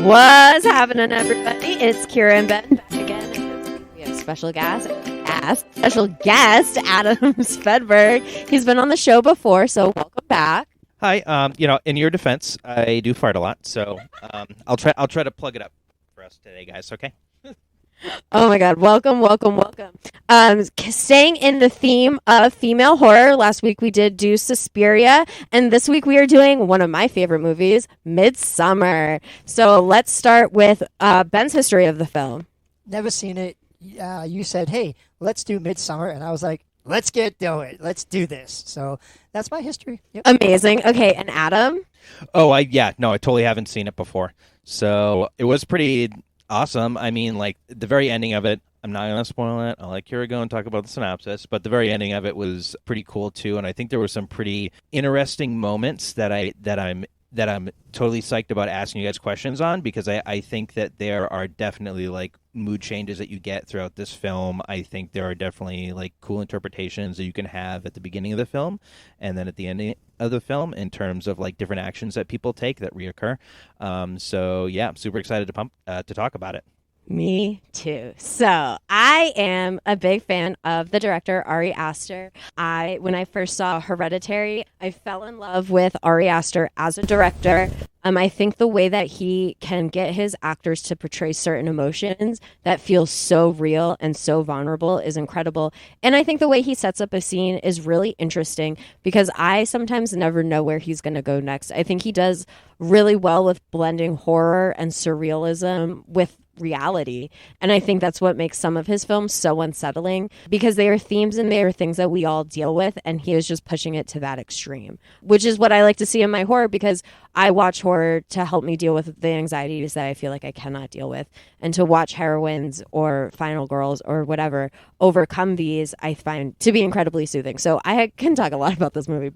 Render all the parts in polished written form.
What's happening, everybody? It's Kyra and Ben back again. We have special guest Adam Svedberg. He's been on the show before, so welcome back. Hi. In your defense, I do fart a lot, so I'll try to plug it up for us today, guys. Okay. Oh my God! Welcome. Staying in the theme of female horror, last week we did do Suspiria, and this week we are doing one of my favorite movies, Midsommar. So let's start with Ben's history of the film. Never seen it. You said, "Hey, let's do Midsommar," and I was like, "Let's get to it. Let's do this." So that's my history. Yep. Amazing. Okay, and Adam? I totally haven't seen it before, so it was pretty awesome. I mean, like, the very ending of it, I'm not going to spoil it. I'll let Kyra go and talk about the synopsis, but the very ending of it was pretty cool too, and I think there were some pretty interesting moments that I'm totally psyched about asking you guys questions on, because I think that there are definitely like mood changes that you get throughout this film. I think there are definitely like cool interpretations that you can have at the beginning of the film and then at the ending of the film in terms of like different actions that people take that reoccur. So yeah, I'm super excited to talk about it. Me too. So I am a big fan of the director, Ari Aster. When I first saw Hereditary, I fell in love with Ari Aster as a director. I think the way that he can get his actors to portray certain emotions that feel so real and so vulnerable is incredible. And I think the way he sets up a scene is really interesting because I sometimes never know where he's going to go next. I think he does really well with blending horror and surrealism with reality. And I think that's what makes some of his films so unsettling, because they are themes and they are things that we all deal with, and he is just pushing it to that extreme, which is what I like to see in my horror, because I watch horror to help me deal with the anxieties that I feel like I cannot deal with, and to watch heroines or final girls or whatever overcome these, I find to be incredibly soothing. So I can talk a lot about this movie,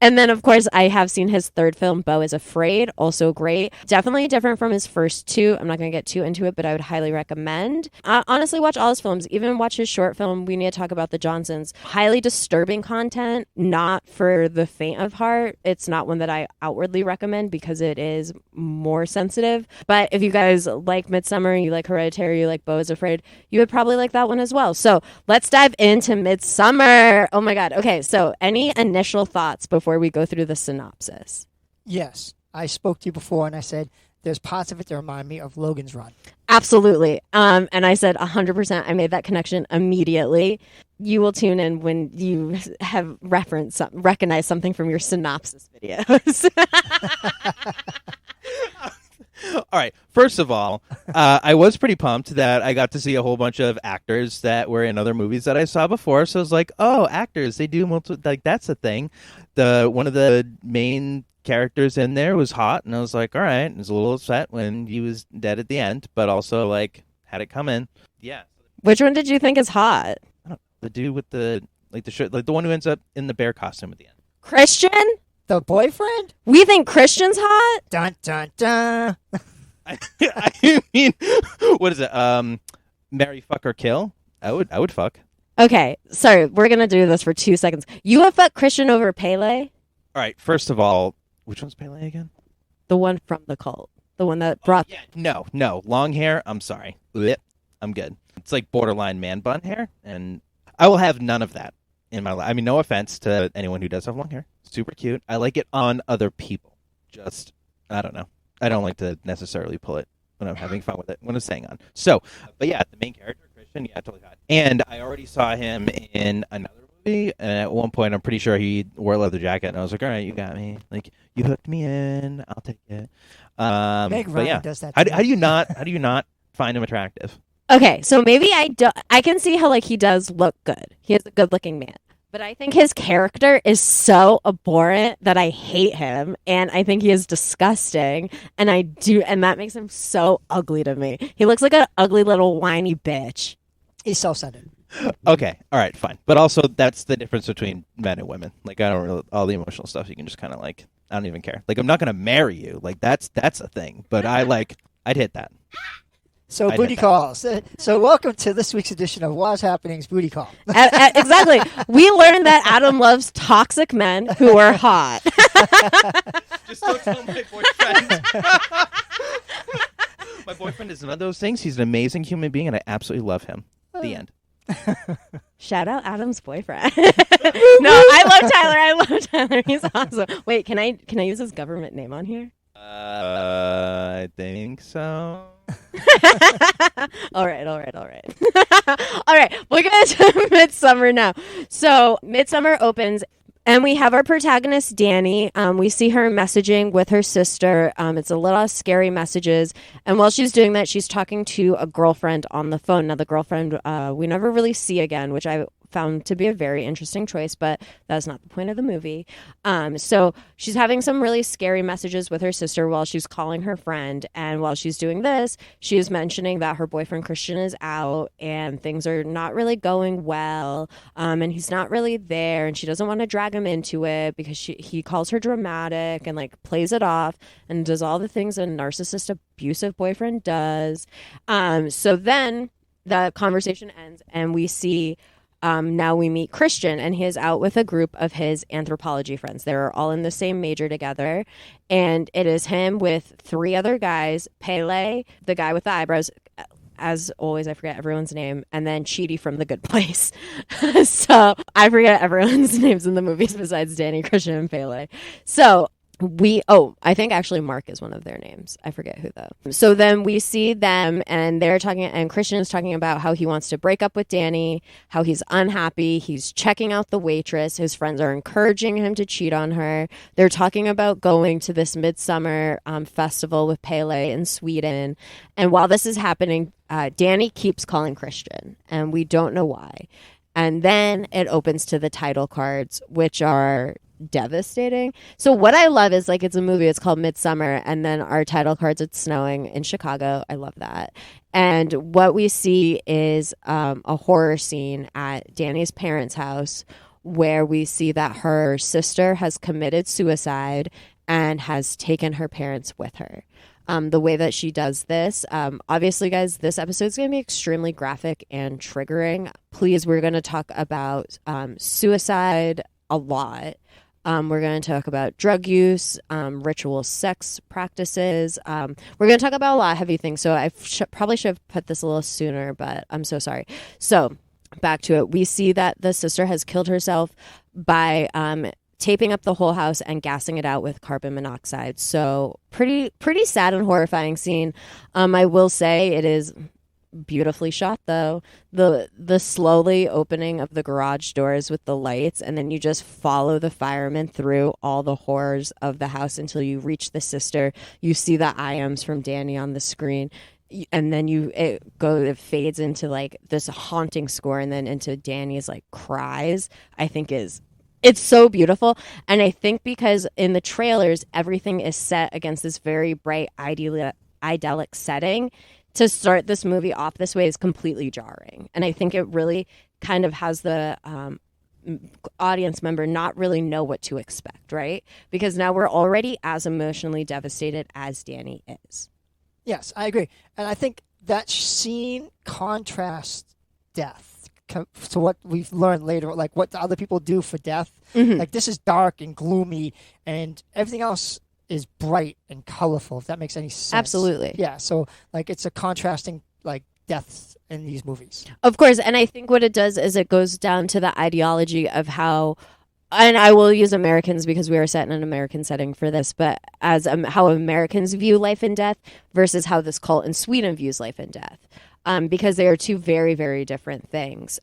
and then of course I have seen his third film, Beau is Afraid, also great. Definitely different from his first two. I'm not going to get too into it, but I would highly recommend. Honestly, watch all his films, even watch his short film, We Need to Talk About the Johnsons. Highly disturbing content, not for the faint of heart. It's not one that I outwardly recommend because it is more sensitive. But if you guys like Midsommar, you like Hereditary, you like Beau is Afraid, you would probably like that one as well. So let's dive into Midsommar. Oh my God. Okay, so any initial thoughts before we go through the synopsis? Yes. I spoke to you before and I said, there's parts of it that remind me of Logan's Run. Absolutely. And I said 100%. I made that connection immediately. You will tune in when you have recognized something from your synopsis videos. All right. First of all, I was pretty pumped that I got to see a whole bunch of actors that were in other movies that I saw before. So I was like, oh, actors, they do multiple, like, that's a thing. One of the main characters in there was hot, and I was like, all right. I was a little upset when he was dead at the end, but also like had it come in. Yeah. Which one did you think is hot? I don't know, the dude with the shirt, like the one who ends up in the bear costume at the end. Christian? The boyfriend? We think Christian's hot? Dun dun dun. I mean, what is it? Marry, fuck, or kill? I would fuck. Okay, sorry, we're gonna do this for 2 seconds. You would fuck Christian over Pele? All right. First of all, which one's Pele again? The one from the cult. The one that brought... No. Long hair, I'm sorry. Blech. I'm good. It's like borderline man bun hair, and I will have none of that in my life. I mean, no offense to anyone who does have long hair. Super cute. I like it on other people. Just, I don't know. I don't like to necessarily pull it when I'm having fun with it, when I'm staying on. So, but yeah, the main character, Christian, yeah, totally hot. And I already saw him in another movie, and at one point I'm pretty sure he wore a leather jacket, and I was like, all right, you got me. Like, you hooked me in, I'll take it. Meg Ryan yeah. does that. How do you not find him attractive? Okay, so maybe I can see how, like, he does look good. He is a good-looking man. But I think his character is so abhorrent that I hate him, and I think he is disgusting, and that makes him so ugly to me. He looks like an ugly little whiny bitch. He's self-centered. Okay, all right, fine. But also, that's the difference between men and women. Like, I don't really, all the emotional stuff, you can just kind of like, I don't even care. Like, I'm not going to marry you. Like, that's a thing. But I'd hit that. So booty calls. So welcome to this week's edition of Woz Happening's Booty Call. Exactly. We learned that Adam loves toxic men who are hot. Just don't tell my boyfriend. boyfriend is one of those things. He's an amazing human being, and I absolutely love him. The end. Shout out Adam's boyfriend. No, I love Tyler. He's awesome. Wait, can I use his government name on here? I think so. All right. All right, we'll get into Midsommar now. So Midsommar opens, and we have our protagonist, Dani. We see her messaging with her sister. It's a little scary messages. And while she's doing that, she's talking to a girlfriend on the phone. Now, the girlfriend we never really see again, which I found to be a very interesting choice, but that's not the point of the movie. So she's having some really scary messages with her sister while she's calling her friend. And while she's doing this, she is mentioning that her boyfriend Christian is out and things are not really going well. And he's not really there, and she doesn't want to drag him into it because he calls her dramatic and like plays it off and does all the things a narcissist abusive boyfriend does. So then the conversation ends, and we see now we meet Christian, and he is out with a group of his anthropology friends. They're all in the same major together, and it is him with 3 other guys, Pele, the guy with the eyebrows. As always, I forget everyone's name, and then Chidi from The Good Place. So I forget everyone's names in the movies besides Dani, Christian, and Pele. So I think actually Mark is one of their names. I forget who though. So then we see them, and they're talking, and Christian is talking about how he wants to break up with Dani, how he's unhappy. He's checking out the waitress. His friends are encouraging him to cheat on her. They're talking about going to this midsummer festival with Pele in Sweden. And while this is happening, Dani keeps calling Christian, and we don't know why. And then it opens to the title cards, which are devastating. So what I love is like it's a movie, it's called Midsommar, and then our title cards, it's snowing in Chicago. I love that. And what we see is a horror scene at Dani's parents' house where we see that her sister has committed suicide and has taken her parents with her. The way that she does this, obviously, guys, this episode is going to be extremely graphic and triggering. Please, we're going to talk about suicide a lot. We're going to talk about drug use, ritual sex practices. We're going to talk about a lot of heavy things. So I probably should have put this a little sooner, but I'm so sorry. So back to it. We see that the sister has killed herself by taping up the whole house and gassing it out with carbon monoxide. So pretty sad and horrifying scene. I will say it is beautifully shot though. The slowly opening of the garage doors with the lights, and then you just follow the firemen through all the horrors of the house until you reach the sister. You see the IMs from Dani on the screen, and then it fades into like this haunting score, and then into Dani's like cries. I think it's so beautiful. And I think because in the trailers everything is set against this very bright idyllic setting, to start this movie off this way is completely jarring. And I think it really kind of has the audience member not really know what to expect, right? Because now we're already as emotionally devastated as Dani is. Yes, I agree. And I think that scene contrasts death to what we've learned later, like what the other people do for death. Mm-hmm. Like this is dark and gloomy, and everything else is bright and colorful, if that makes any sense. Absolutely. Yeah, so like it's a contrasting like deaths in these movies. Of course, and I think what it does is it goes down to the ideology of how, and I will use Americans because we are set in an American setting for this, but as how Americans view life and death versus how this cult in Sweden views life and death, because they are two very, very different things.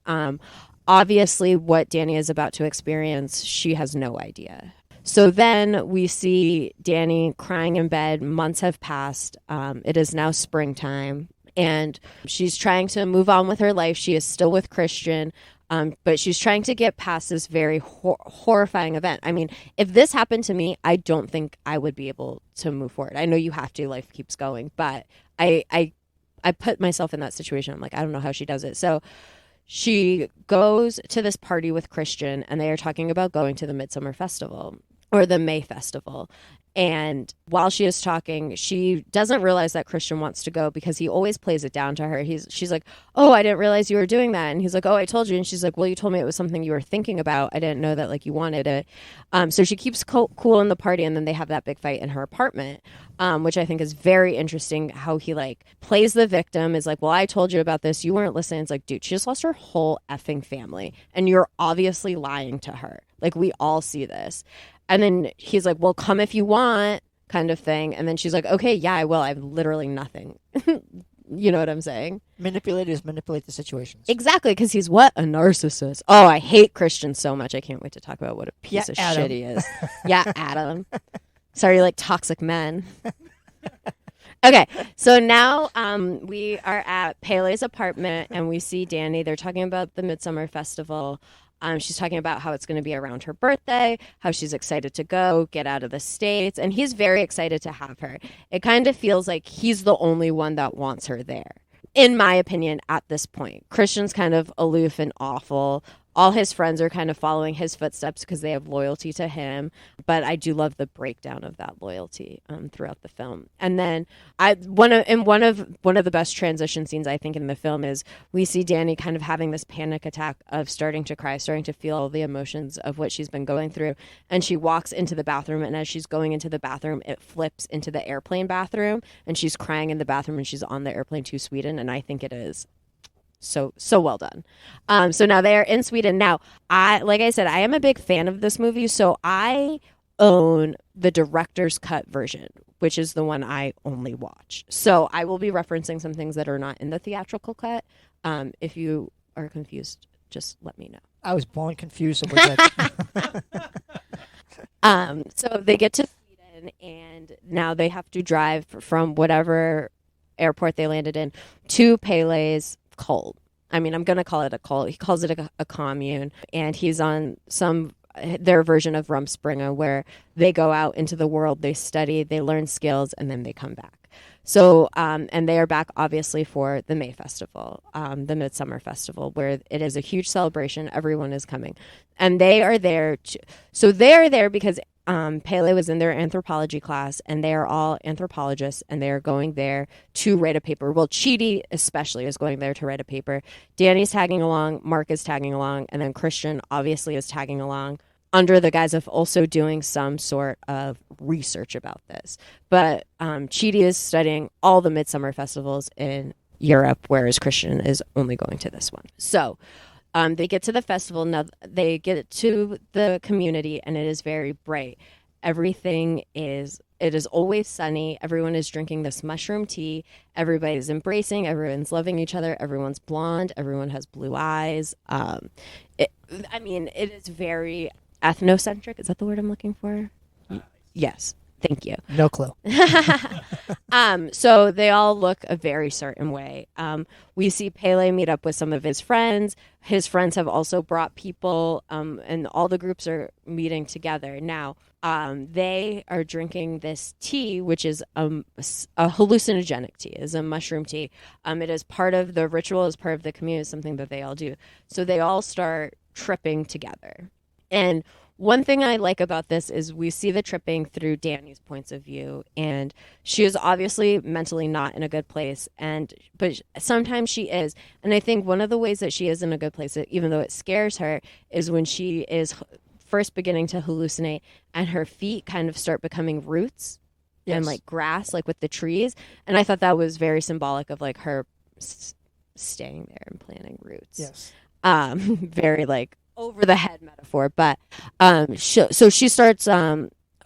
Obviously, what Dani is about to experience, she has no idea. So then we see Dani crying in bed. Months have passed. It is now springtime, and she's trying to move on with her life. She is still with Christian, but she's trying to get past this very horrifying event. I mean, if this happened to me, I don't think I would be able to move forward. I know you have to. Life keeps going, but I put myself in that situation. I'm like, I don't know how she does it. So she goes to this party with Christian, and they are talking about going to the Midsummer Festival. Or the May Festival. And while she is talking, she doesn't realize that Christian wants to go because he always plays it down to her. She's like, oh, I didn't realize you were doing that. And he's like, oh, I told you. And she's like, well, you told me it was something you were thinking about. I didn't know that like you wanted it. So she keeps cool in the party, and then they have that big fight in her apartment. which I think is very interesting. How he like plays the victim, is like, well, I told you about this, you weren't listening. It's like, dude, she just lost her whole effing family, and you're obviously lying to her. Like, we all see this. And then he's like, well, come if you want, kind of thing. And then she's like, okay, yeah, I will. I have literally nothing. You know what I'm saying? Manipulators manipulate the situations. Exactly, because he's what? A narcissist. Oh, I hate Christian so much. I can't wait to talk about what a piece of Adam. shit he is. Yeah, Adam. Sorry, like toxic men. Okay, so now we are at Pele's apartment, and we see Dani. They're talking about the Midsummer Festival. She's talking about how it's going to be around her birthday, how she's excited to go, get out of the States, and he's very excited to have her. It kind of feels like he's the only one that wants her there, in my opinion, at this point. Christian's kind of aloof and awful. All his friends are kind of following his footsteps because they have loyalty to him. But I do love the breakdown of that loyalty throughout the film. And then one of the best transition scenes I think in the film is we see Dani kind of having this panic attack of starting to cry, starting to feel all the emotions of what she's been going through. And she walks into the bathroom, and as she's going into the bathroom, it flips into the airplane bathroom, and she's crying in the bathroom, and she's on the airplane to Sweden. And I think it is so well done. So now they are in Sweden. Now, like I said, I am a big fan of this movie, so I own the director's cut version, which is the one I only watch. So I will be referencing some things that are not in the theatrical cut. If you are confused, just let me know. I was born confused. So we're good. So they get to Sweden, and now they have to drive from whatever airport they landed in to Pele's cult. I mean, I'm going to call it a cult. He calls it a commune, and he's on their version of Rumspringa, where they go out into the world, they study, they learn skills, and then they come back. So, and they are back obviously for the May Festival, the Midsummer Festival, where it is a huge celebration. Everyone is coming, and they are there. So they are there because Pele was in their anthropology class, and they are all anthropologists, and they are going there to write a paper. Well, Chidi especially is going there to write a paper. Dani's tagging along, Mark is tagging along, and then Christian obviously is tagging along under the guise of also doing some sort of research about this. But Chidi is studying all the midsummer festivals in Europe, whereas Christian is only going to this one. So they get to the festival. Now they get to the community, and it is very bright. It is always sunny. Everyone is drinking this mushroom tea. Everybody's embracing. Everyone's loving each other. Everyone's blonde. Everyone has blue eyes. It is very ethnocentric. Is that the word I'm looking for? Yes. Thank you. No clue. So they all look a very certain way. We see Pele meet up with some of his friends. His friends have also brought people, and all the groups are meeting together. Now, they are drinking this tea, which is a hallucinogenic tea, is a mushroom tea. It is part of the ritual, is part of the community, something that they all do. So they all start tripping together. And one thing I like about this is we see the tripping through Dani's points of view, and she is obviously mentally not in a good place, but sometimes she is. And I think one of the ways that she is in a good place, even though it scares her, is when she is first beginning to hallucinate and her feet kind of start becoming roots. Yes. And like grass, like with the trees. And I thought that was very symbolic of like her staying there and planting roots. Yes. Very like over the head metaphor, but so she starts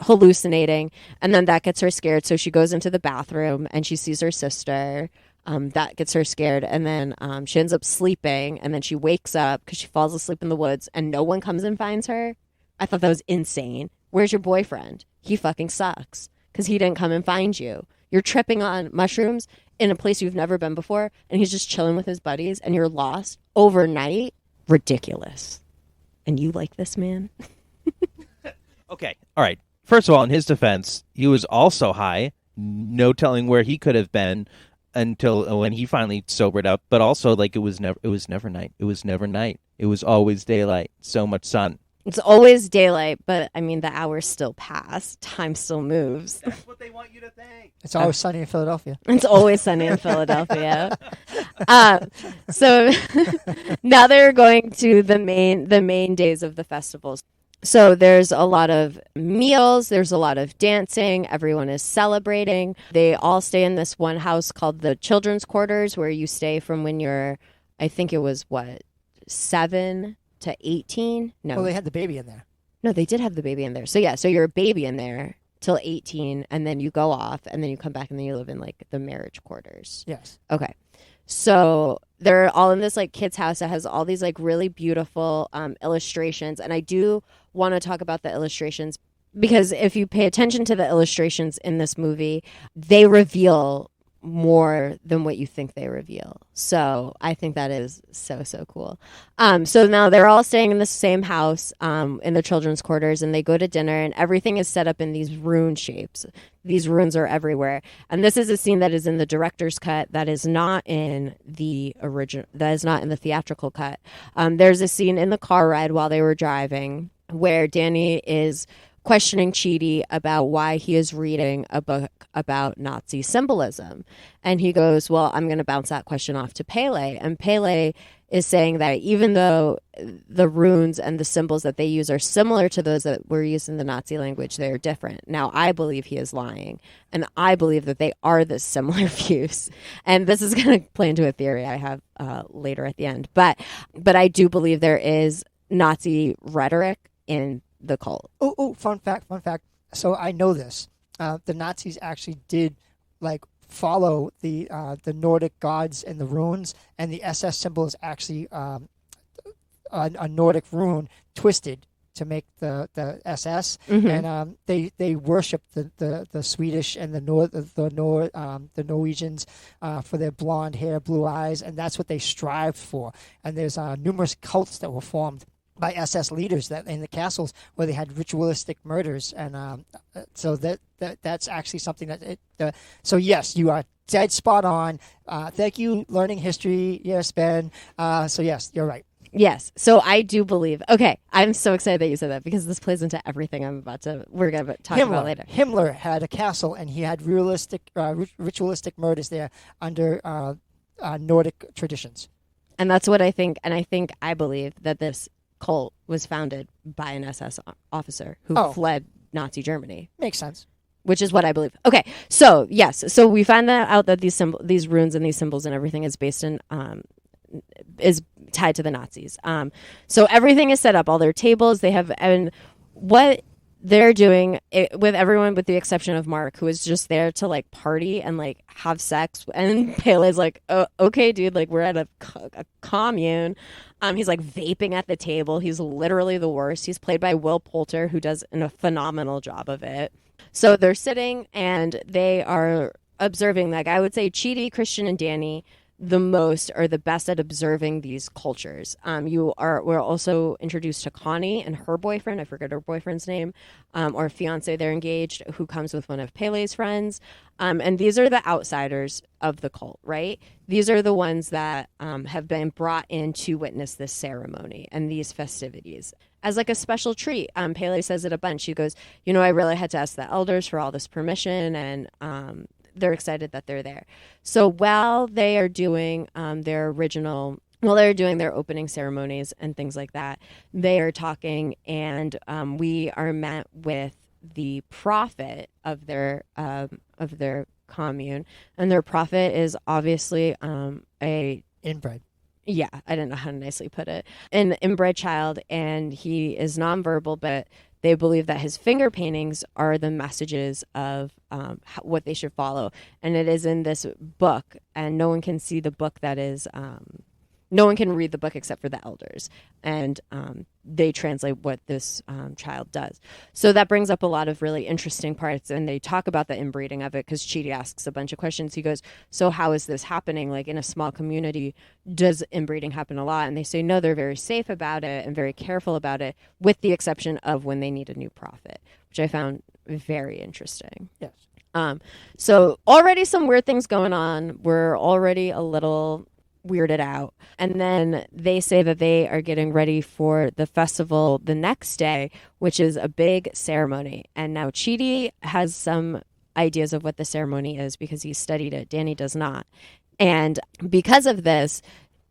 hallucinating, and then that gets her scared, so she goes into the bathroom and she sees her sister. That gets her scared, and then she ends up sleeping, and then she wakes up because she falls asleep in the woods and no one comes and finds her. I thought that was insane. Where's your boyfriend? He fucking sucks because he didn't come and find you. You're tripping on mushrooms in a place you've never been before, and he's just chilling with his buddies, and you're lost overnight. Ridiculous. And you like this man? Okay. All right. First of all, in his defense, he was also high. No telling where he could have been until when he finally sobered up. But also, like, it was never night. It was never night. It was always daylight. So much sun. It's always daylight, but I mean, the hours still pass. Time still moves. That's what they want you to think. It's always sunny in Philadelphia. It's always sunny in Philadelphia. So now they're going to the main days of the festivals. So there's a lot of meals, there's a lot of dancing, everyone is celebrating. They all stay in this one house called the children's quarters, where you stay from when you're, I think it was what, 7 to 18? No. Well, they had the baby in there. No, they did have the baby in there. So yeah, so you're a baby in there till 18, and then you go off, and then you come back, and then you live in like the marriage quarters. Yes. Okay. So they're all in this like kids' house that has all these like really beautiful illustrations. And I do want to talk about the illustrations because if you pay attention to the illustrations in this movie, they reveal more than what you think they reveal. So I think that is so, so cool. So now they're all staying in the same house in the children's quarters, and they go to dinner, and everything is set up in these rune shapes. These runes are everywhere. And this is a scene that is in the director's cut that is not in the original, that is not in the theatrical cut. There's a scene in the car ride while they were driving where Dani is questioning Chidi about why he is reading a book about Nazi symbolism. And he goes, well, I'm going to bounce that question off to Pele. And Pele is saying that even though the runes and the symbols that they use are similar to those that were used in the Nazi language, they're different. Now, I believe he is lying, and I believe that they are the similar views. And this is going to play into a theory I have later at the end. But I do believe there is Nazi rhetoric in the cult. Oh, fun fact. So I know this. The Nazis actually did like follow the Nordic gods and the runes, and the SS symbol is actually a Nordic rune twisted to make the SS, and they worship the Swedish and the Norwegians for their blonde hair, blue eyes, and that's what they strived for. And there's numerous cults that were formed by SS leaders that in the castles where they had ritualistic murders, and so that's actually something that. So yes, you are dead spot on. Thank you, learning history. Yes, Ben. So yes, you're right. Yes, so I do believe. Okay, I'm so excited that you said that because this plays into everything we're going to talk about later. Himmler had a castle, and he had ritualistic murders there under Nordic traditions. And that's what I think, and I believe that this cult was founded by an SS officer who fled Nazi Germany. Makes sense. Which is what I believe. Okay, so yes, so we find that out that these runes and these symbols and everything is based in is tied to the Nazis. So everything is set up, all their tables, they have, and what they're doing with everyone with the exception of Mark, who is just there to like party and like have sex, and Pele's like, oh, okay, dude, like we're at a commune. He's like vaping at the table. He's literally the worst. He's played by Will Poulter, who does a phenomenal job of it. So they're sitting and they are observing, like I would say Chidi, Christian, and Dani the most are the best at observing these cultures. We're also introduced to Connie and her boyfriend, I forget her boyfriend's name, or fiance, they're engaged, who comes with one of Pele's friends. And these are the outsiders of the cult, right? These are the ones that have been brought in to witness this ceremony and these festivities as like a special treat. Pele says it a bunch. She goes, I really had to ask the elders for all this permission, and they're excited that they're there. So while they are doing their opening ceremonies and things like that, they are talking, and we are met with the prophet of their commune, and their prophet is obviously a inbred. Yeah, I don't know how to nicely put it. An inbred child, and he is nonverbal, but they believe that his finger paintings are the messages of what they should follow. And it is in this book, and no one can see the book no one can read the book except for the elders. And they translate what this child does. So that brings up a lot of really interesting parts. And they talk about the inbreeding of it because Chidi asks a bunch of questions. He goes, so how is this happening? Like in a small community, does inbreeding happen a lot? And they say, no, they're very safe about it and very careful about it, with the exception of when they need a new prophet, which I found very interesting. Yes. So already some weird things going on. We're already a little weirded out. And then they say that they are getting ready for the festival the next day, which is a big ceremony. And now Chidi has some ideas of what the ceremony is because he studied it. Dani does not. And because of this,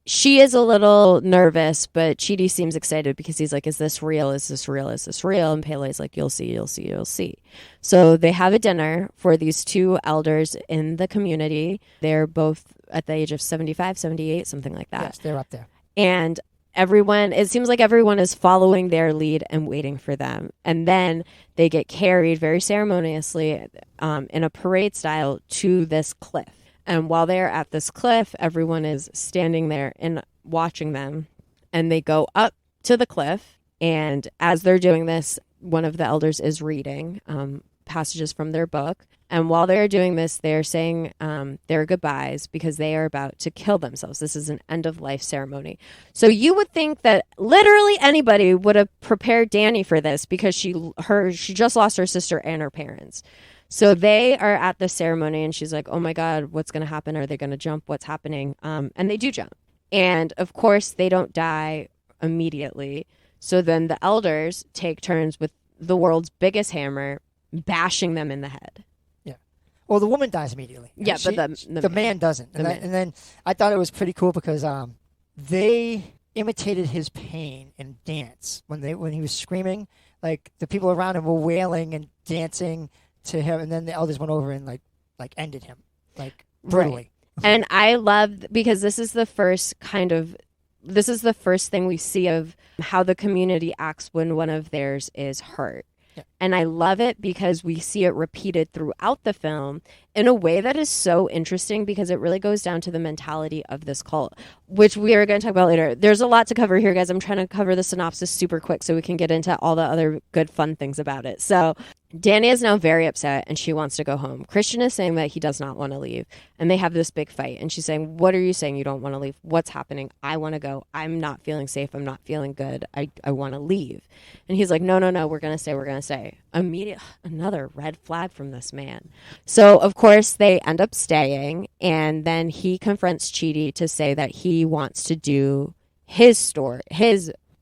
she is a little nervous, but Chidi seems excited because he's like, is this real? Is this real? Is this real? And Pele's like, you'll see, you'll see, you'll see. So they have a dinner for these two elders in the community. They're both at the age of 75, 78, something like that. Yes, they're up there. And it seems like everyone is following their lead and waiting for them. And then they get carried very ceremoniously in a parade style to this cliff. And while they're at this cliff, everyone is standing there and watching them. And they go up to the cliff. And as they're doing this, one of the elders is reading passages from their book. And while they're doing this, they're saying their goodbyes because they are about to kill themselves. This is an end-of-life ceremony. So you would think that literally anybody would have prepared Dani for this because she just lost her sister and her parents. So they are at the ceremony, and she's like, oh, my God, what's going to happen? Are they going to jump? What's happening? And they do jump. And, of course, they don't die immediately. So then the elders take turns with the world's biggest hammer, bashing them in the head. Yeah. Well, the woman dies immediately. Yeah, but the man doesn't. And then I thought it was pretty cool because they imitated his pain in dance when he was screaming. Like, the people around him were wailing and dancing to him, and then the elders went over and like ended him, like, brutally. Right. And I love, because this is the first thing we see of how the community acts when one of theirs is hurt. Yeah. And I love it because we see it repeated throughout the film in a way that is so interesting because it really goes down to the mentality of this cult, which we are going to talk about later. There's a lot to cover here, guys. I'm trying to cover the synopsis super quick so we can get into all the other good, fun things about it. So Dani is now very upset and she wants to go home. Christian is saying that he does not want to leave. And they have this big fight. And she's saying, what are you saying? You don't want to leave? What's happening? I want to go. I'm not feeling safe. I'm not feeling good. I want to leave. And he's like, no, we're going to stay. We're going to stay. Another red flag from this man. So, of course, they end up staying. And then he confronts Chidi to say that he wants to do his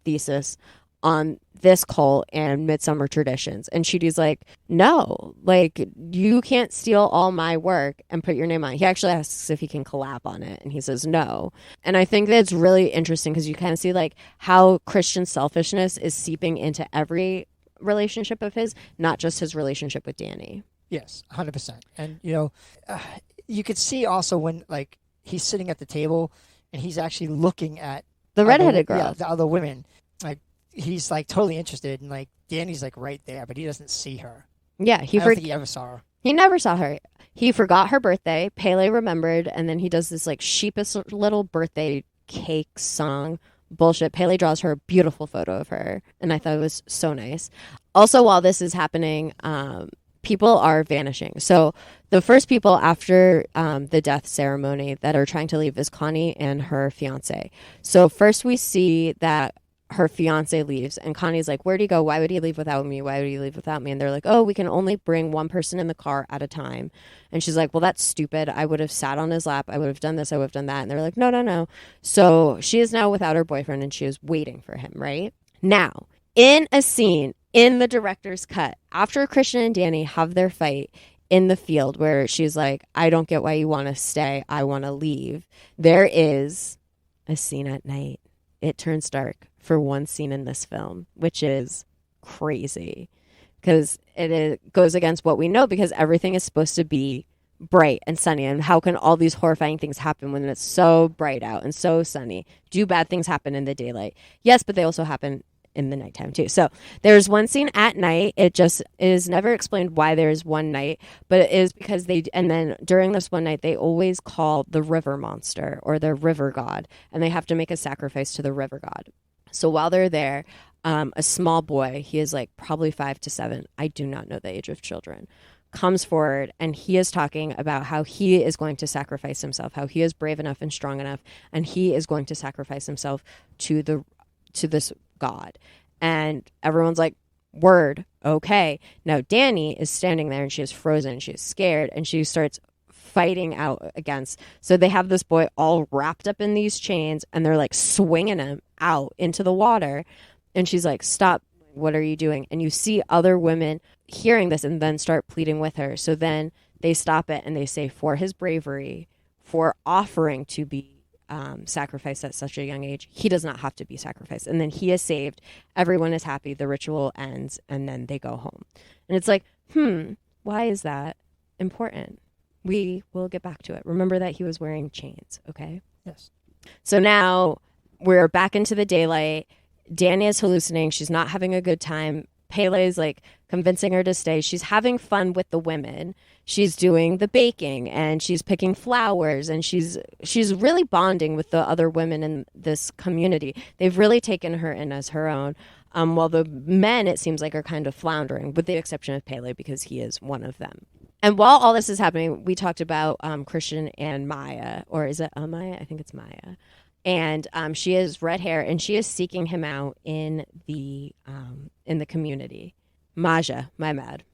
thesis on this cult and midsummer traditions. And Chidi's like, no, like, you can't steal all my work and put your name on it. He actually asks if he can collab on it, and he says no. And I think that's really interesting because you kind of see like how Christian selfishness is seeping into every relationship of his, not just his relationship with Dani. Yes, 100%. And you could see also when like he's sitting at the table and he's actually looking at the redheaded girl, the other women, like, he's like totally interested, and like Dani's like right there, but he doesn't see her. Yeah, I don't think he ever saw her. He never saw her. He forgot her birthday. Pele remembered, and then he does this like sheepish little birthday cake song bullshit. Pele draws her a beautiful photo of her, and I thought it was so nice. Also, while this is happening, people are vanishing. So the first people after the death ceremony that are trying to leave is Connie and her fiance. So first we see that her fiance leaves, and Connie's like, where'd he go? Why would he leave without me? Why would he leave without me? And they're like, oh, we can only bring one person in the car at a time. And she's like, well, that's stupid. I would have sat on his lap. I would have done this. I would have done that. And they're like, no. So she is now without her boyfriend, and she is waiting for him, right? Now, in a scene in the director's cut, after Christian and Dani have their fight in the field where she's like, I don't get why you want to stay. I want to leave. There is a scene at night. It turns dark for one scene in this film, which is crazy because it goes against what we know, because everything is supposed to be bright and sunny. And how can all these horrifying things happen when it's so bright out and so sunny? Do bad things happen in the daylight? Yes, but they also happen in the nighttime too. So there's one scene at night. It just is never explained why there's one night, but it is because and then during this one night, they always call the river monster or the river god, and they have to make a sacrifice to the river god. So while they're there, a small boy, he is like probably 5 to 7, I do not know the age of children, comes forward, and he is talking about how he is going to sacrifice himself, how he is brave enough and strong enough, and he is going to sacrifice himself to this god. And everyone's like, word, okay. Now Dani is standing there, and she is frozen, she is scared, and she starts fighting out against. So they have this boy all wrapped up in these chains, and they're like swinging him out into the water. And she's like, stop, what are you doing? And you see other women hearing this and then start pleading with her. So then they stop it and they say, for his bravery, for offering to be sacrificed at such a young age. He does not have to be sacrificed. And then he is saved. Everyone is happy. The ritual ends, and then they go home. And it's like, why is that important? We will get back to it. Remember that he was wearing chains, okay? Yes. So now we're back into the daylight. Dani is hallucinating. She's not having a good time. Pele is like convincing her to stay. She's having fun with the women. She's doing the baking and she's picking flowers and she's really bonding with the other women in this community. They've really taken her in as her own. While the men, it seems like, are kind of floundering, with the exception of Pele because he is one of them. And while all this is happening, we talked about Christian and Maya, or is it Maya? I think it's Maya. And she has red hair, and she is seeking him out in the community. Maja, my bad.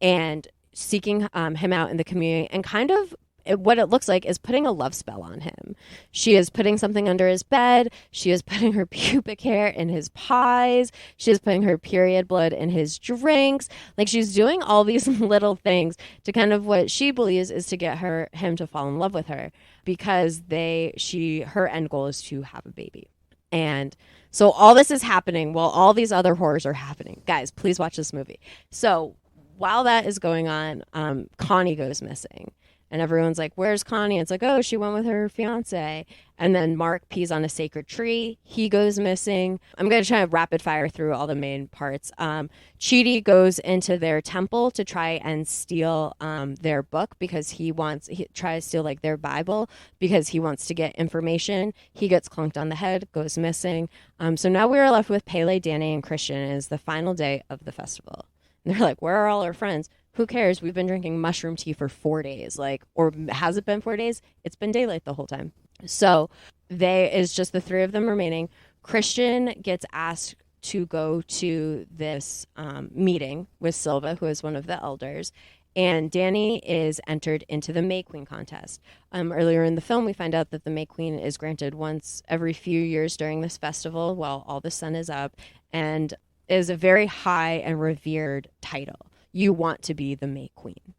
And seeking him out in the community, and kind of what it looks like is putting a love spell on him. She is putting something under his bed. She is putting her pubic hair in his pies. She is putting her period blood in his drinks. Like, she's doing all these little things to kind of what she believes is to get him to fall in love with her, because her end goal is to have a baby. And so all this is happening while all these other horrors are happening. Guys, please watch this movie. So while that is going on, Connie goes missing. And everyone's like, where's Connie? It's like, oh, she went with her fiance. And then Mark pees on a sacred tree. He goes missing. I'm going to try to rapid fire through all the main parts. Chidi goes into their temple to try and steal their book, because he tries to steal like their Bible, because he wants to get information. He gets clunked on the head, goes missing. So now we are left with Pele, Dani, and Christian. It is the final day of the festival. And they're like, where are all our friends? Who cares? We've been drinking mushroom tea for 4 days. Or has it been 4 days? It's been daylight the whole time. So is just the three of them remaining. Christian gets asked to go to this meeting with Silva, who is one of the elders. And Dani is entered into the May Queen contest. Earlier in the film, we find out that the May Queen is granted once every few years during this festival while all the sun is up, and is a very high and revered title. You want to be the May Queen.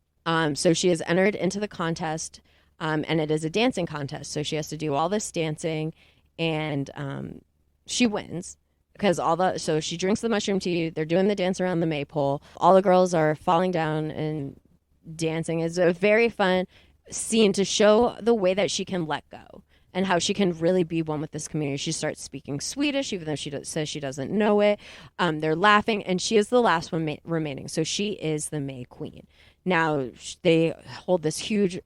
So she is entered into the contest, and it is a dancing contest. So she has to do all this dancing, and she wins because so she drinks the mushroom tea. They're doing the dance around the maypole. All the girls are falling down and dancing. It's a very fun scene to show the way that she can let go and how she can really be one with this community. She starts speaking Swedish, even though she says she doesn't know it. They're laughing, and she is the last one remaining. So she is the May Queen. Now, they hold this huge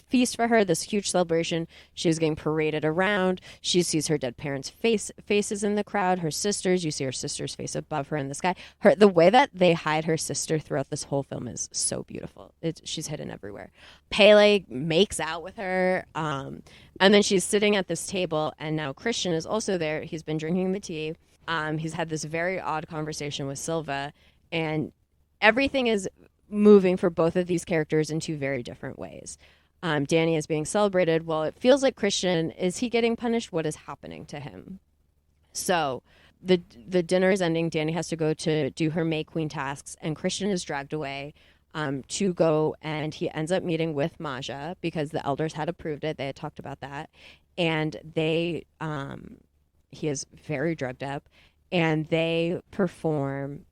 feast for her, this huge celebration. She's getting paraded around. She sees her dead parents' faces in the crowd, her sisters. You see her sister's face above her in the sky. The way that they hide her sister throughout this whole film is so beautiful. She's hidden everywhere. Pele makes out with her, and then she's sitting at this table, and now Christian is also there. He's been drinking the tea. He's had this very odd conversation with Silva, and everything is moving for both of these characters in two very different ways. Dani is being celebrated. Well, it feels like Christian, is he getting punished? What is happening to him? So the dinner is ending. Dani has to go to do her May Queen tasks, and Christian is dragged away to go, and he ends up meeting with Maja because the elders had approved it. They had talked about that, and he is very drugged up, and they perform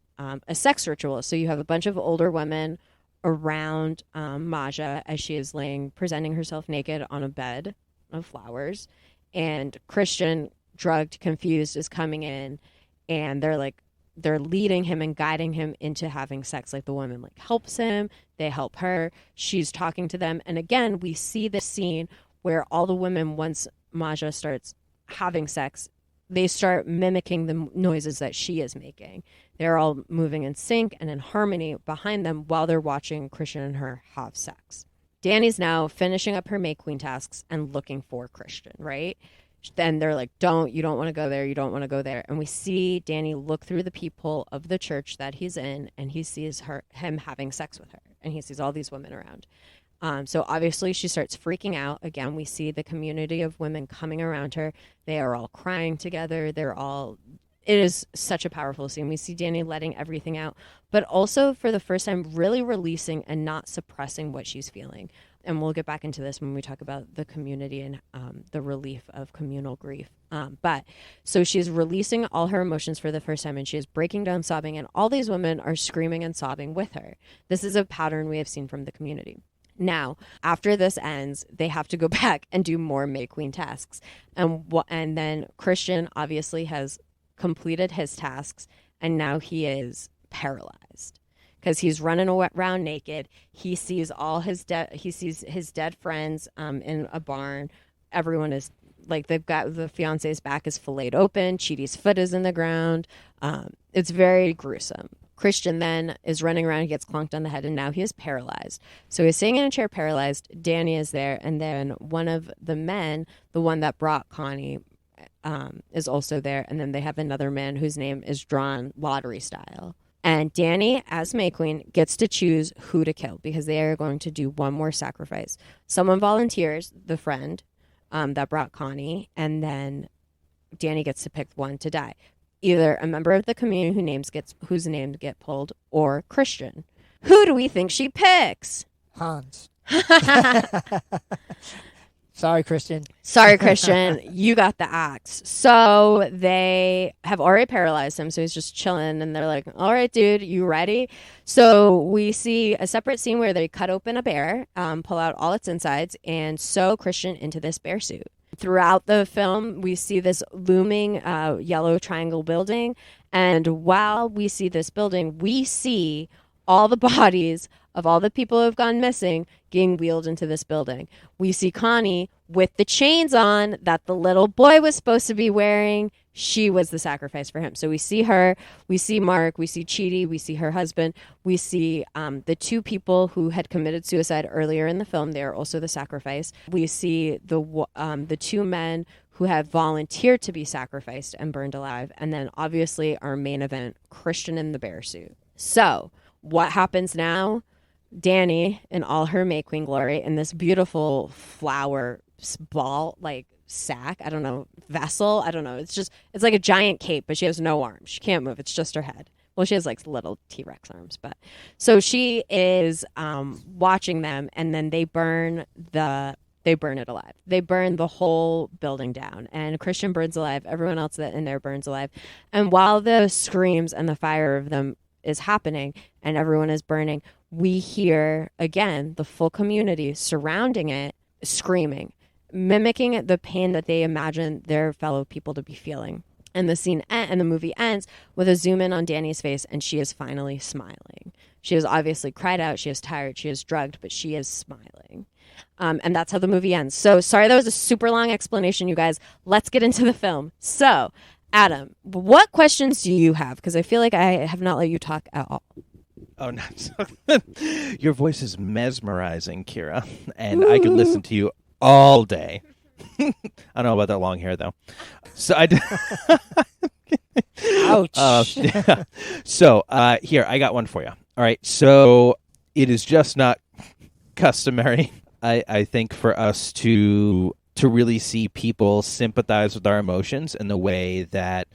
a sex ritual. So you have a bunch of older women around Maja as she is presenting herself naked on a bed of flowers, and Christian, drugged, confused, is coming in, and they're leading him and guiding him into having sex. Like, the woman helps him, they help her, she's talking to them, and again we see this scene where all the women, once Maja starts having sex, they start mimicking the noises that she is making. They're all moving in sync and in harmony behind them while they're watching Christian and her have sex. Dani's now finishing up her May Queen tasks and looking for Christian, right? Then they're like, you don't want to go there, you don't want to go there. And we see Dani look through the peephole of the church that he's in, and he sees him having sex with her, and he sees all these women around. So obviously she starts freaking out. Again, we see the community of women coming around her. They are all crying together. They're all it is such a powerful scene. We see Dani letting everything out, but also for the first time really releasing and not suppressing what she's feeling. And we'll get back into this when we talk about the community and the relief of communal grief. But so she's releasing all her emotions for the first time, and she is breaking down sobbing, and all these women are screaming and sobbing with her. This is a pattern we have seen from the community. Now, after this ends, they have to go back and do more May Queen tasks. And then Christian obviously has completed his tasks, and now he is paralyzed because he's running around naked. He sees his dead friends in a barn. Everyone is like, they've got the fiance's back is filleted open. Chidi's foot is in the ground. It's very gruesome. Christian then is running around, he gets clonked on the head, and now he is paralyzed. So he's sitting in a chair paralyzed. Dani is there, and then one of the men, the one that brought Connie, is also there. And then they have another man whose name is drawn lottery style. And Dani, as May Queen, gets to choose who to kill because they are going to do one more sacrifice. Someone volunteers, the friend that brought Connie, and then Dani gets to pick one to die. Either a member of the community whose names get pulled, or Christian. Who do we think she picks? Hans. Sorry, Christian. Sorry, Christian. You got the axe. So they have already paralyzed him, so he's just chilling, and they're like, all right, dude, you ready? So we see a separate scene where they cut open a bear, pull out all its insides, and sew Christian into this bear suit. Throughout the film, we see this looming yellow triangle building. And while we see this building, we see all the bodies of all the people who have gone missing getting wheeled into this building. We see Connie with the chains on that the little boy was supposed to be wearing. She was the sacrifice for him. So we see her, we see Mark, we see Chidi, we see her husband, we see the two people who had committed suicide earlier in the film. They are also the sacrifice. We see the two men who have volunteered to be sacrificed and burned alive. And then obviously our main event, Christian in the bear suit. So what happens now? Dani in all her May Queen glory in this beautiful flower ball, like sack, I don't know, vessel, I don't know. It's like a giant cape, but she has no arms. She can't move. It's just her head. Well, she has like little T-Rex arms, but so she is watching them, and then they burn it alive. They burn the whole building down, and Christian burns alive. Everyone else that in there burns alive. And while the screams and the fire of them is happening and everyone is burning, we hear again the full community surrounding it screaming, mimicking the pain that they imagine their fellow people to be feeling. And the movie ends with a zoom in on Dani's face, and she is finally smiling. She has obviously cried out, she is tired, she is drugged, but she is smiling. And that's how the movie ends. So sorry that was a super long explanation, you guys. Let's get into the film. So Adam, what questions do you have? Because I feel like I have not let you talk at all. Oh, no. Your voice is mesmerizing, Kyra, and I could listen to you all day. I don't know about that long hair, though. So Ouch. Yeah. So here, I got one for you. All right. So it is just not customary, I think, for us to really see people sympathize with our emotions in the way that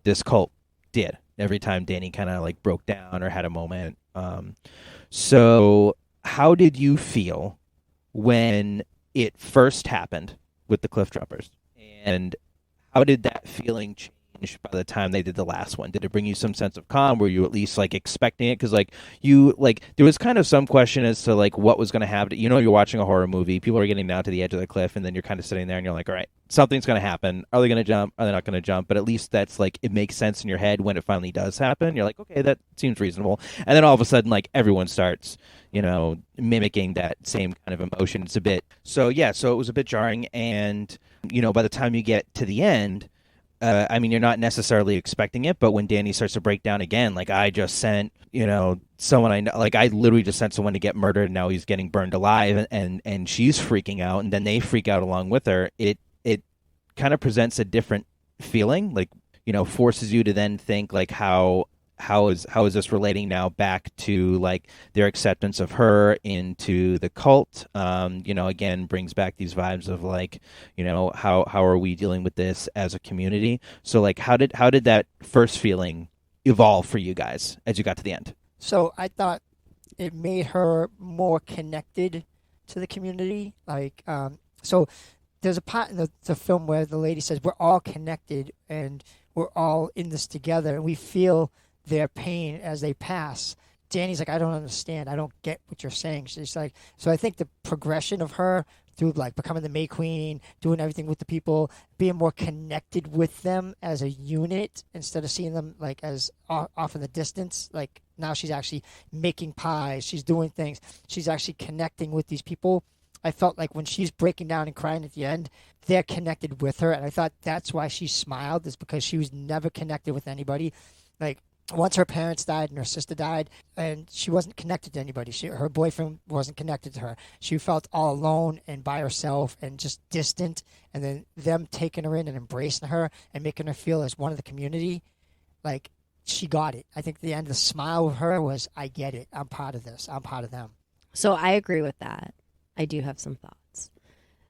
this cult did every time Dani kind of like broke down or had a moment. So how did you feel when it first happened with the Cliff Jumpers? And how did that feeling change by the time they did the last one? Did it bring you some sense of calm? Were you at least like expecting it? Because there was kind of some question as to like what was going to happen. You know, you're watching a horror movie, people are getting down to the edge of the cliff, and then you're kind of sitting there and you're like, all right, something's going to happen. Are they going to jump? Are they not going to jump? But at least that's like, it makes sense in your head when it finally does happen. You're like, okay, that seems reasonable. And then all of a sudden, like, everyone starts, mimicking that same kind of emotion. It's a bit, so it was a bit jarring. And, by the time you get to the end, you're not necessarily expecting it, but when Dani starts to break down again, like, I just sent, someone I know, like, I literally just sent someone to get murdered, and now he's getting burned alive, and she's freaking out, and then they freak out along with her. It kind of presents a different feeling, like, forces you to then think, like, how how is this relating now back to like their acceptance of her into the cult? Again, brings back these vibes of like, how are we dealing with this as a community? So like, how did that first feeling evolve for you guys as you got to the end? So I thought it made her more connected to the community. Like, so there's a part in the film where the lady says, we're all connected and we're all in this together, and we feel their pain as they pass. Dani's like, I don't understand. I don't get what you're saying. She's like, so I think the progression of her through like becoming the May Queen, doing everything with the people, being more connected with them as a unit instead of seeing them like as off in the distance. Like now she's actually making pies. She's doing things. She's actually connecting with these people. I felt like when she's breaking down and crying at the end, they're connected with her. And I thought that's why she smiled, is because she was never connected with anybody. Like once her parents died and her sister died, and she wasn't connected to anybody. Her boyfriend wasn't connected to her. She felt all alone and by herself and just distant. And then them taking her in and embracing her and making her feel as one of the community, like she got it. I think the end, the smile of her was, I get it. I'm part of this. I'm part of them. So I agree with that. I do have some thoughts.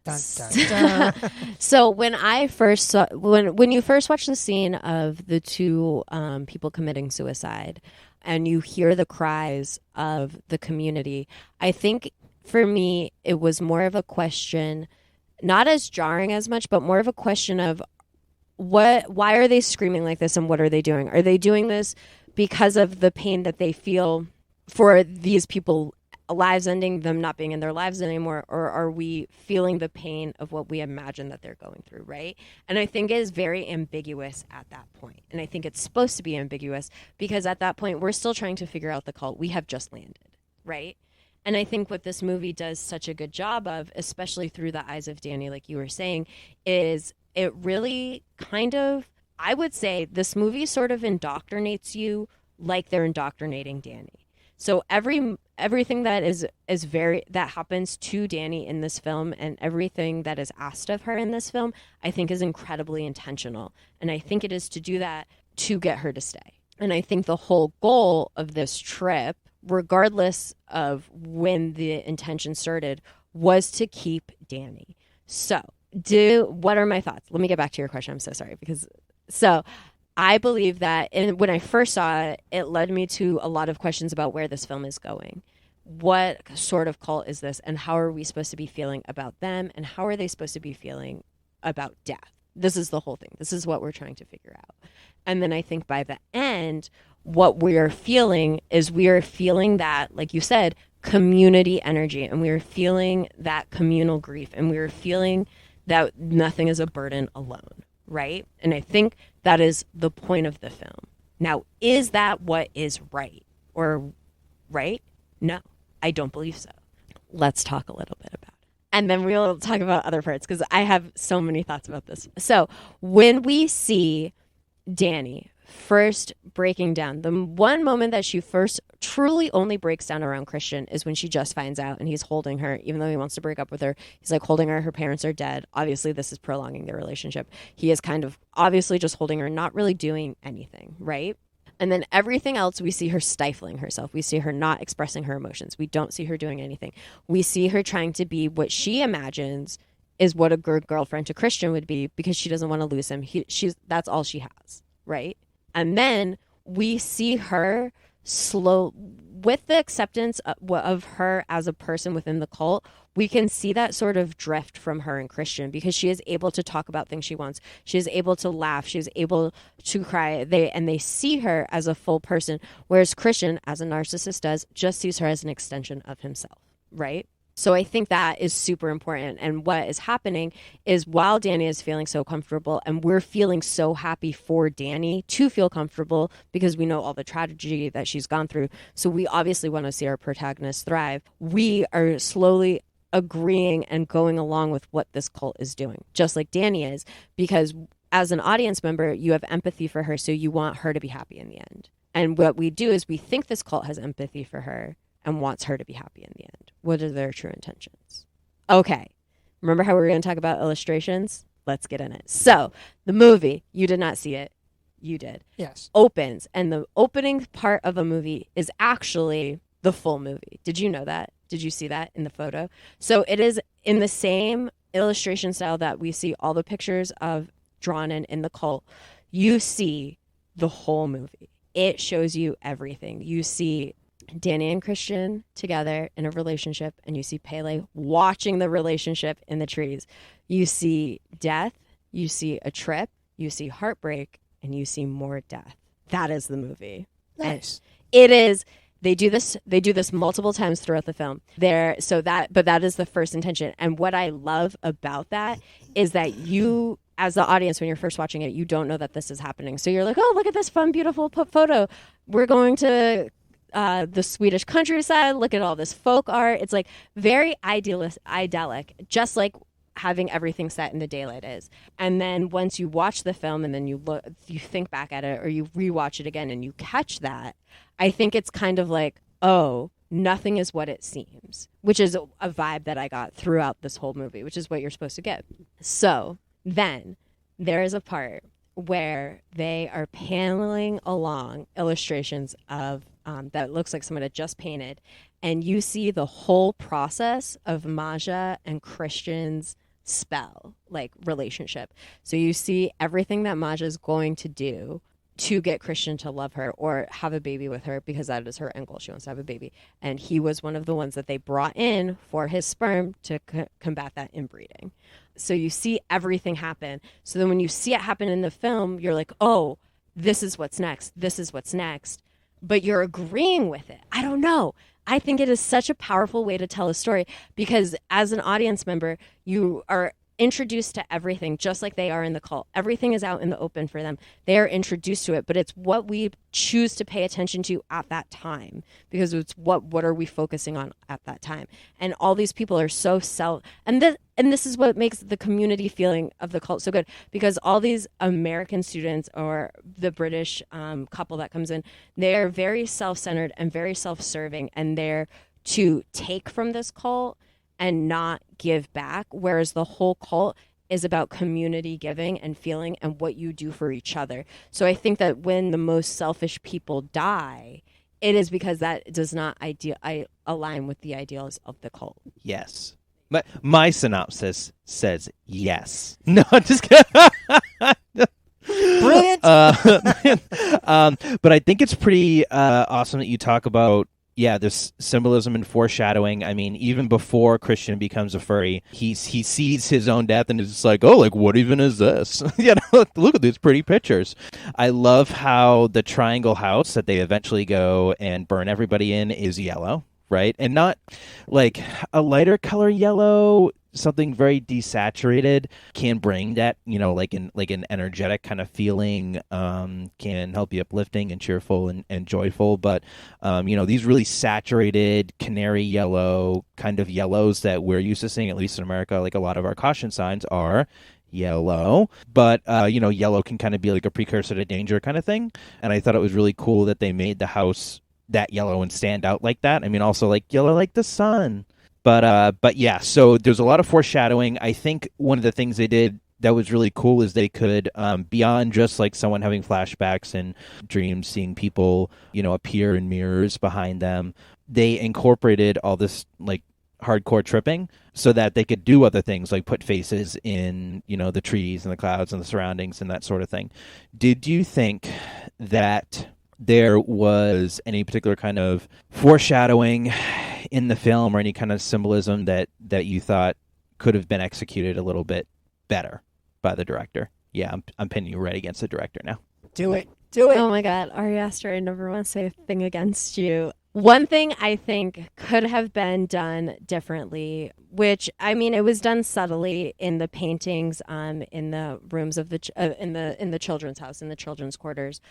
Dun, dun, dun. So when I first saw, when you first watch the scene of the two people committing suicide, and you hear the cries of the community, I think for me it was more of a question, not as jarring as much, but more of a question of why are they screaming like this, and what are they doing? Are they doing this because of the pain that they feel for these people? Lives ending, them not being in their lives anymore, or are we feeling the pain of what we imagine that they're going through, right? And I think it is very ambiguous at that point. And I think it's supposed to be ambiguous because at that point, we're still trying to figure out the cult. We have just landed, right? And I think what this movie does such a good job of, especially through the eyes of Dani, like you were saying, is it really kind of, I would say this movie sort of indoctrinates you like they're indoctrinating Dani. So everything that is that happens to Dani in this film, and everything that is asked of her in this film, I think is incredibly intentional. And I think it is to do that to get her to stay. And I think the whole goal of this trip, regardless of when the intention started, was to keep Dani. So what are my thoughts? Let me get back to your question. I'm so sorry I believe that, and when I first saw it, it led me to a lot of questions about where this film is going. What sort of cult is this, and how are we supposed to be feeling about them, and how are they supposed to be feeling about death? This is the whole thing. This is what we're trying to figure out. And then I think by the end, what we are feeling is that, like you said, community energy, and we are feeling that communal grief, and we are feeling that nothing is a burden alone. Right? And I think that is the point of the film. Now, is that what is right? Or right? No, I don't believe so. Let's talk a little bit about it. And then we'll talk about other parts because I have so many thoughts about this. So when we see Dani first breaking down, the one moment that she first truly only breaks down around Christian is when she just finds out and he's holding her, even though he wants to break up with her. He's like holding her. Her parents are dead. Obviously, this is prolonging their relationship. He is kind of obviously just holding her, not really doing anything, right? And then everything else, we see her stifling herself. We see her not expressing her emotions. We don't see her doing anything. We see her trying to be what she imagines is what a good girlfriend to Christian would be because she doesn't want to lose him. That's all she has, right? And then we see her with the acceptance of her as a person within the cult, we can see that sort of drift from her and Christian because she is able to talk about things she wants. She is able to laugh. She is able to cry. They see her as a full person, whereas Christian, as a narcissist does, just sees her as an extension of himself, right? So I think that is super important. And what is happening is while Dani is feeling so comfortable and we're feeling so happy for Dani to feel comfortable because we know all the tragedy that she's gone through. So we obviously want to see our protagonist thrive. We are slowly agreeing and going along with what this cult is doing, just like Dani is, because as an audience member, you have empathy for her. So you want her to be happy in the end. And what we do is we think this cult has empathy for her and wants her to be happy in the end. What are their true intentions? Okay. Remember how we were going to talk about illustrations? Let's get in it. So, the movie, you did not see it. you did. Yes. Opens, and the opening part of the movie is actually the full movie. Did you know that? Did you see that in the photo? So it is in the same illustration style that we see all the pictures of drawn in the cult. You see the whole movie. It shows you everything. You see Dani and Christian together in a relationship, and you see Pele watching the relationship in the trees. You see death, you see a trip, you see heartbreak, and you see more death. That is the movie. Nice. And it is. They do this multiple times throughout the film. But that is the first intention. And what I love about that is that you, as the audience, when you're first watching it, you don't know that this is happening. So you're like, oh, look at this fun, beautiful photo. We're going to the Swedish countryside. Look at all this folk art. It's like very idyllic, just like having everything set in the daylight is. And then once you watch the film and then you think back at it, or you rewatch it again and you catch that, I think it's kind of like, oh, nothing is what it seems, which is a vibe that I got throughout this whole movie, which is what you're supposed to get. So then there is a part where they are paneling along illustrations of that looks like someone had just painted, and you see the whole process of Maja and Christian's spell, like relationship. So you see everything that Maja is going to do to get Christian to love her or have a baby with her, because that is her end goal. She wants to have a baby. And he was one of the ones that they brought in for his sperm to combat that inbreeding. So you see everything happen. So then when you see it happen in the film, you're like, oh, this is what's next. This is what's next. But you're agreeing with it. I don't know. I think it is such a powerful way to tell a story, because as an audience member, you are introduced to everything just like they are in the cult. Everything is out in the open for them. They are introduced to it, but it's what we choose to pay attention to at that time, because it's what are we focusing on at that time. And all these people are so and this is what makes the community feeling of the cult so good, because all these American students or the British couple that comes in, they're very self-centered and very self-serving, and they're to take from this cult and not give back, whereas the whole cult is about community giving and feeling and what you do for each other. So I think that when the most selfish people die, it is because that does not align with the ideals of the cult. Yes. My synopsis says yes. No, I'm just kidding. Brilliant. But I think it's pretty awesome that you talk about, this symbolism and foreshadowing. I mean, even before Christian becomes a furry, he sees his own death and is just like, oh, like, what even is this? Look at these pretty pictures. I love how the triangle house that they eventually go and burn everybody in is yellow, right? And not like a lighter color yellow. Something very desaturated can bring that, like an energetic kind of feeling, can help you uplifting and cheerful and joyful. But, these really saturated canary yellow kind of yellows that we're used to seeing, at least in America, like a lot of our caution signs are yellow. But, yellow can kind of be like a precursor to danger kind of thing. And I thought it was really cool that they made the house that yellow and stand out like that. I mean, also like yellow like the sun. But yeah, so there's a lot of foreshadowing. I think one of the things they did that was really cool is they could, beyond just like someone having flashbacks and dreams, seeing people, appear in mirrors behind them, they incorporated all this like hardcore tripping so that they could do other things like put faces in, the trees and the clouds and the surroundings and that sort of thing. Did you think that there was any particular kind of foreshadowing in the film or any kind of symbolism that you thought could have been executed a little bit better by the director? Yeah, I'm pinning you right against the director now. Do it. Oh my God, Ari Aster, I never want to say a thing against you. One thing I think could have been done differently, which, I mean, it was done subtly in the paintings, in the rooms of in the children's house, in the children's quarters,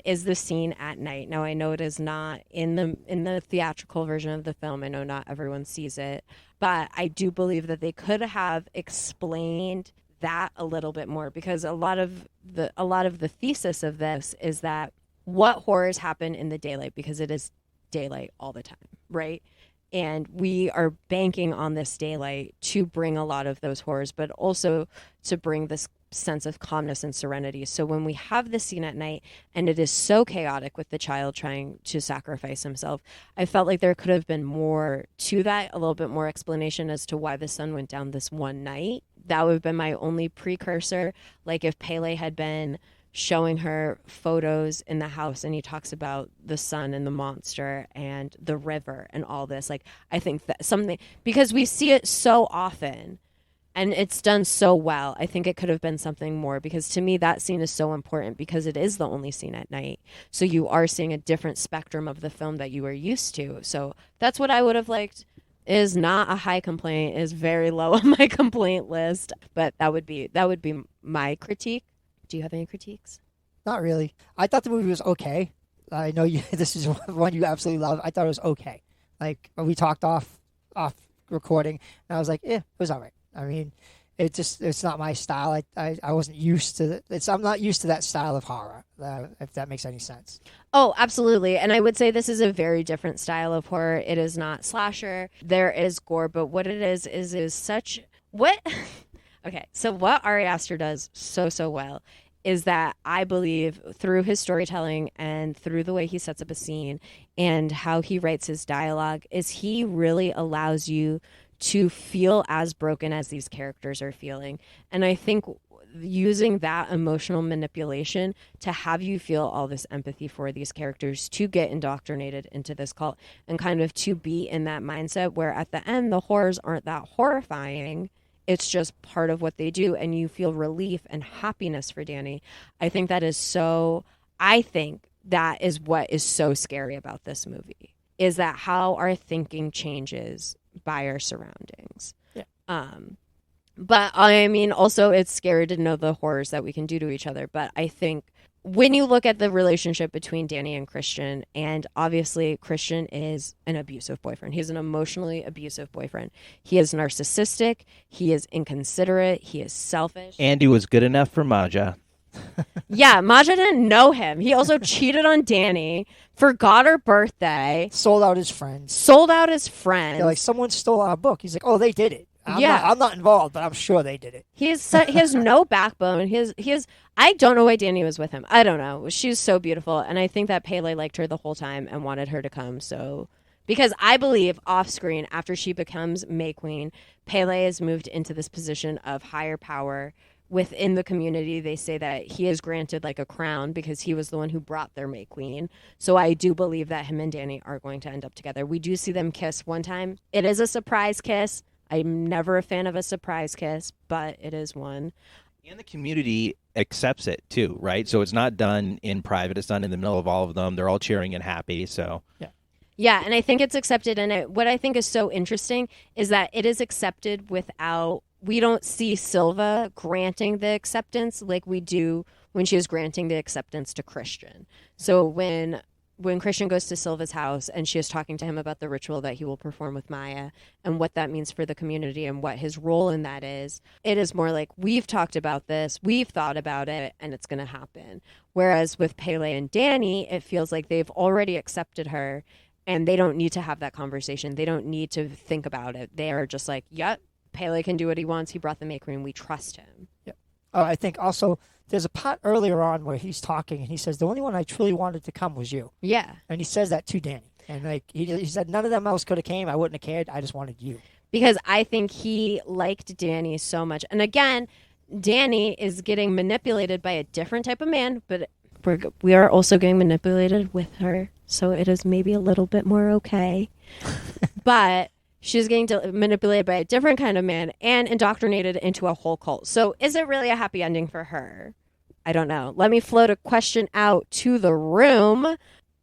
is the scene at night. Now, I know it is not in the theatrical version of the film. I know not everyone sees it, but I do believe that they could have explained that a little bit more, because a lot of the thesis of this is that what horrors happen in the daylight, because it is daylight all the time, right? And we are banking on this daylight to bring a lot of those horrors, but also to bring this sense of calmness and serenity. So when we have this scene at night and it is so chaotic with the child trying to sacrifice himself, I felt like there could have been more to that, a little bit more explanation as to why the sun went down this one night. That would have been my only precursor. Like if Pele had been showing her photos in the house and he talks about the sun and the monster and the river and all this, like I think that something, because we see it so often and it's done so well, I think it could have been something more, because to me that scene is so important because it is the only scene at night. So you are seeing a different spectrum of the film that you are used to. So that's what I would have liked. Is not a high complaint, is very low on my complaint list, but that would be my critique. Do you have any critiques? Not really. I thought the movie was okay. I know this is one you absolutely love. I thought it was okay. Like when we talked off recording, and I was like, it was all right. I mean, it's not my style. I wasn't used to it. I'm not used to that style of horror, if that makes any sense. Oh, absolutely. And I would say this is a very different style of horror. It is not slasher. There is gore, but what it is such what okay, so what Ari Aster does so well is that I believe through his storytelling and through the way he sets up a scene and how he writes his dialogue is he really allows you to feel as broken as these characters are feeling. And I think using that emotional manipulation to have you feel all this empathy for these characters, to get indoctrinated into this cult and kind of to be in that mindset where at the end the horrors aren't that horrifying. It's just part of what they do, and you feel relief and happiness for Dani. I think that is what is so scary about this movie, is that how our thinking changes by our surroundings. Yeah. But I mean, also it's scary to know the horrors that we can do to each other. But I think when you look at the relationship between Dani and Christian, and obviously Christian is an abusive boyfriend. He's an emotionally abusive boyfriend. He is narcissistic. He is inconsiderate. He is selfish. Andy was good enough for Maja. Yeah, Maja didn't know him. He also cheated on Dani, forgot her birthday. Sold out his friends. Yeah, like, someone stole our book. He's like, oh, they did it. I'm not involved, but I'm sure they did it. He has no backbone. I don't know why Dani was with him. I don't know. She's so beautiful, and I think that Pele liked her the whole time and wanted her to come. So, because I believe off screen, after she becomes May Queen, Pele is moved into this position of higher power within the community. They say that he is granted like a crown because he was the one who brought their May Queen. So I do believe that him and Dani are going to end up together. We do see them kiss one time. It is a surprise kiss. I'm never a fan of a surprise kiss, but it is one. And the community accepts it too, right? So it's not done in private. It's done in the middle of all of them. They're all cheering and happy. So yeah, and I think it's accepted. And what I think is so interesting is that it is accepted without, we don't see Silva granting the acceptance like we do when she is granting the acceptance to Christian. So when Christian goes to Silva's house and she is talking to him about the ritual that he will perform with Maya and what that means for the community and what his role in that is, it is more like, we've talked about this, we've thought about it, and it's going to happen. Whereas with Pele and Dani, it feels like they've already accepted her and they don't need to have that conversation. They don't need to think about it. They are just like, yep, Pele can do what he wants. He brought the May Queen. We trust him. Yeah. I think also there's a part earlier on where he's talking and he says, the only one I truly wanted to come was you. Yeah. And he says that to Dani. And like he said, none of them else could have came. I wouldn't have cared. I just wanted you. Because I think he liked Dani so much. And again, Dani is getting manipulated by a different type of man, but we are also getting manipulated with her. So it is maybe a little bit more okay. But she's getting manipulated by a different kind of man and indoctrinated into a whole cult. So is it really a happy ending for her? I don't know. Let me float a question out to the room,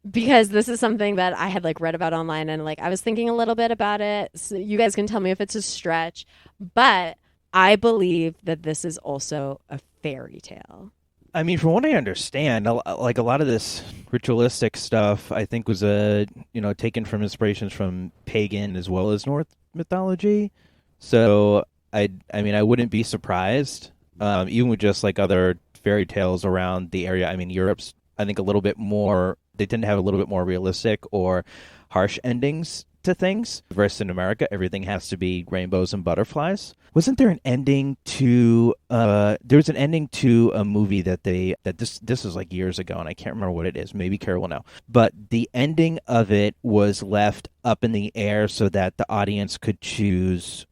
because this is something that I had read about online, and I was thinking a little bit about it. So you guys can tell me if it's a stretch, but I believe that this is also a fairy tale. I mean, from what I understand, a lot of this ritualistic stuff, I think, was taken from inspirations from pagan as well as Norse mythology. So I wouldn't be surprised, even with just other fairy tales around the area. I mean, Europe's, I think, a little bit more. They tend to have a little bit more realistic or harsh endings to things. Versus in America, everything has to be rainbows and butterflies. Wasn't there an ending to there was an ending to a movie that this was like years ago, and I can't remember what it is. Maybe Kyra will know. But the ending of it was left up in the air so that the audience could choose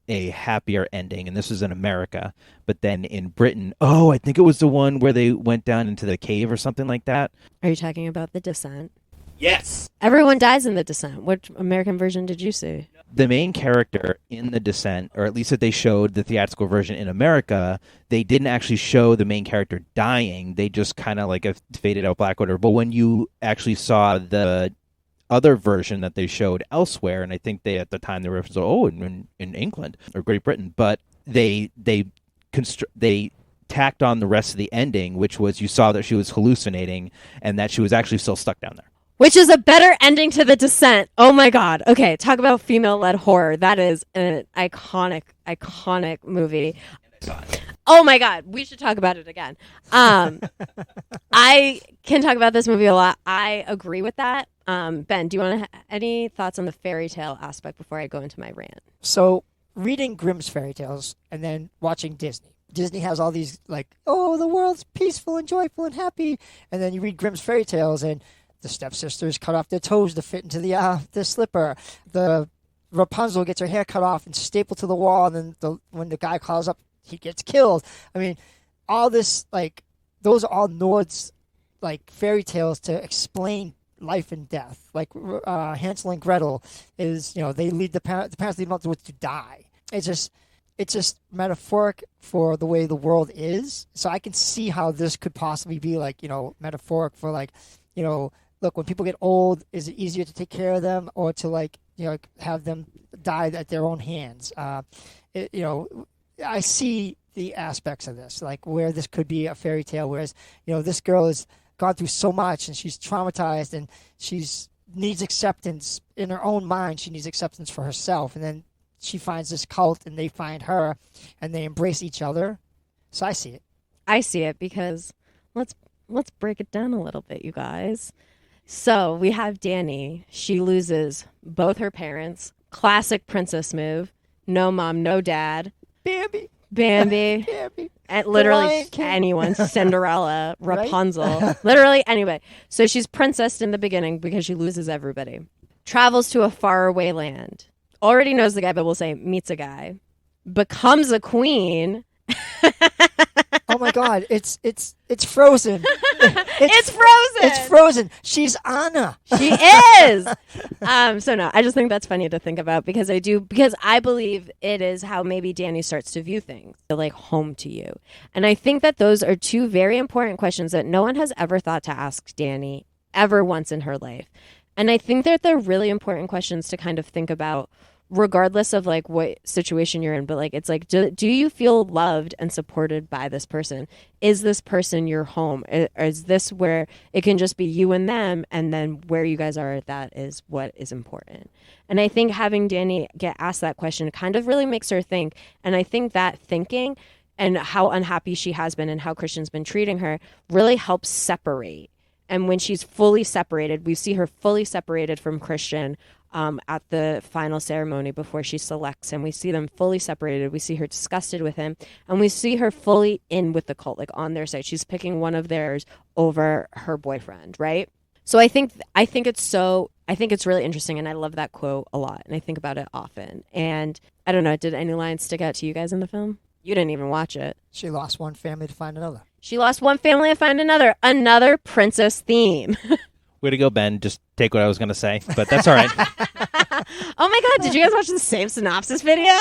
a happier ending, and this is in America. But then in Britain, I think it was the one where they went down into the cave or something like that. Are you talking about The Descent? Yes. Everyone dies in The Descent. What American version did you see? The main character in The Descent, or at least that they showed the theatrical version in America, they didn't actually show the main character dying. They just kind of like a faded out black order. But when you actually saw the other version that they showed elsewhere, and I think they at the time they were in England or Great Britain, but they tacked on the rest of the ending, which was you saw that she was hallucinating and that she was actually still stuck down there. Which is a better ending to The Descent. Oh my God. Okay, talk about female-led horror. That is an iconic movie. Oh my God, we should talk about it again. I can talk about this movie a lot. I agree with that. Ben, do you want any thoughts on the fairy tale aspect before I go into my rant? So, reading Grimm's fairy tales and then watching Disney. Disney has all these the world's peaceful and joyful and happy. And then you read Grimm's fairy tales and the stepsisters cut off their toes to fit into the slipper. The Rapunzel gets her hair cut off and stapled to the wall, and then when the guy calls up, he gets killed. I mean, all this, those are all Nord's, fairy tales to explain life and death. Hansel and Gretel is, they lead the parents lead them up to die. It's just metaphoric for the way the world is. So I can see how this could possibly be metaphoric for look, when people get old, is it easier to take care of them or to have them die at their own hands? I see the aspects of this, where this could be a fairy tale, whereas this girl has gone through so much and she's traumatized and needs acceptance in her own mind. She needs acceptance for herself, and then she finds this cult and they find her and they embrace each other. So I see it. I see it because let's break it down a little bit, you guys. So we have Dani. She loses both her parents. Classic princess move. No mom, no dad. Bambi. Bambi. And literally anyone. Cinderella, Rapunzel. Right? Literally anybody. So she's princessed in the beginning because she loses everybody. Travels to a faraway land. Already knows the guy, but we'll say meets a guy. Becomes a queen. Oh my God! It's Frozen. It's Frozen. It's Frozen. She's Anna. She is. So no, I just think that's funny to think about because I believe it is how maybe Dani starts to view things, like home to you. And I think that those are two very important questions that no one has ever thought to ask Dani ever once in her life. And I think that they're really important questions to kind of think about regardless of what situation you're in, but it's do you feel loved and supported by this person? Is this person your home? Or is this where it can just be you and them, and then where you guys are, that is what is important? And I think having Dani get asked that question kind of really makes her think, and I think that thinking and how unhappy she has been and how Christian's been treating her really helps separate. And when she's fully separated, we see her fully separated from Christian at the final ceremony before she selects him. We see them fully separated. We see her disgusted with him, and we see her fully in with the cult, on their side. She's picking one of theirs over her boyfriend, right? So I think it's really interesting, and I love that quote a lot, and I think about it often. And I don't know, did any lines stick out to you guys in the film? You didn't even watch it. She lost one family to find another. She lost one family to find another. Another princess theme. Way to go, Ben. Just take what I was going to say, but that's all right. Oh my God, did you guys watch the same synopsis video?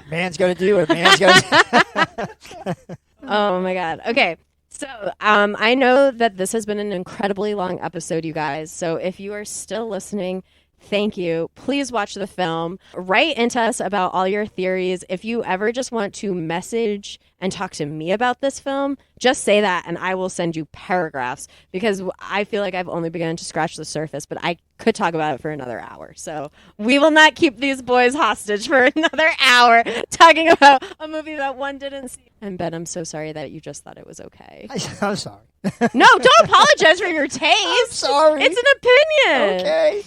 Man's going to do it. Man's going to Oh my God. Okay. So I know that this has been an incredibly long episode, you guys. So if you are still listening, thank you. Please watch the film. Write into us about all your theories. If you ever just want to message and talk to me about this film, just say that and I will send you paragraphs, because I feel like I've only begun to scratch the surface, but I could talk about it for another hour. So we will not keep these boys hostage for another hour talking about a movie that one didn't see. And Ben, I'm so sorry that you just thought it was okay. I'm sorry. No, don't apologize for your taste. I'm sorry. It's an opinion. Okay.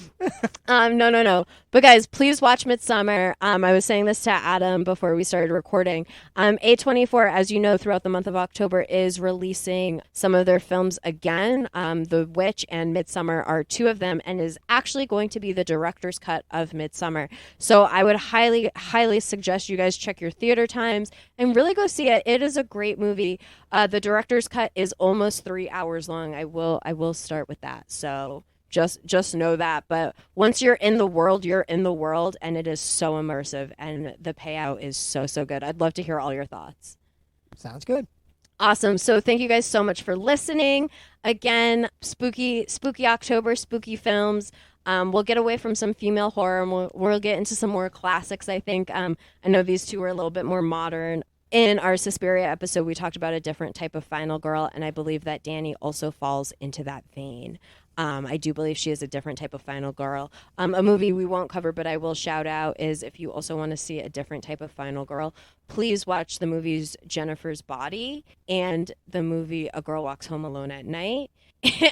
No. But guys, please watch Midsommar. I was saying this to Adam before we started recording. A24, as you know, throughout the month of October is releasing some of their films again. The Witch and Midsommar are two of them, and is actually going to be the director's cut of Midsommar. So I would highly, highly suggest you guys check your theater times and really go see it. It is a great movie. The director's cut is almost 3 hours long. I will start with that. So just know that. But once you're in the world, you're in the world, and it is so immersive, and the payout is so good. I'd love to hear all your thoughts. Sounds good. Awesome. So thank you guys so much for listening. Again, spooky October, spooky films. We'll get away from some female horror, and we'll get into some more classics, I think. I know these two are a little bit more modern. In our Suspiria episode, we talked about a different type of final girl, and I believe that Dani also falls into that vein. I do believe she is a different type of final girl. A movie we won't cover, but I will shout out, is if you also want to see a different type of final girl, please watch the movies Jennifer's Body and the movie A Girl Walks Home Alone at Night.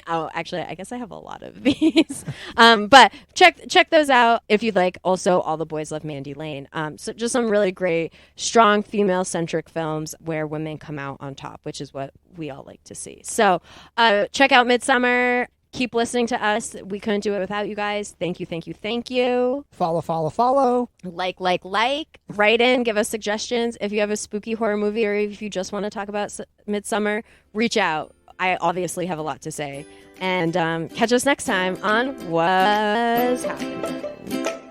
Oh, actually, I guess I have a lot of these. But check those out if you'd like. Also, All the Boys Love Mandy Lane. So just some really great, strong, female-centric films where women come out on top, which is what we all like to see. So check out Midsommar. Keep listening to us. We couldn't do it without you guys. Thank you. Follow. Like. Write in, give us suggestions. If you have a spooky horror movie, or if you just want to talk about Midsommar, reach out. I obviously have a lot to say. And catch us next time on Woz Happening.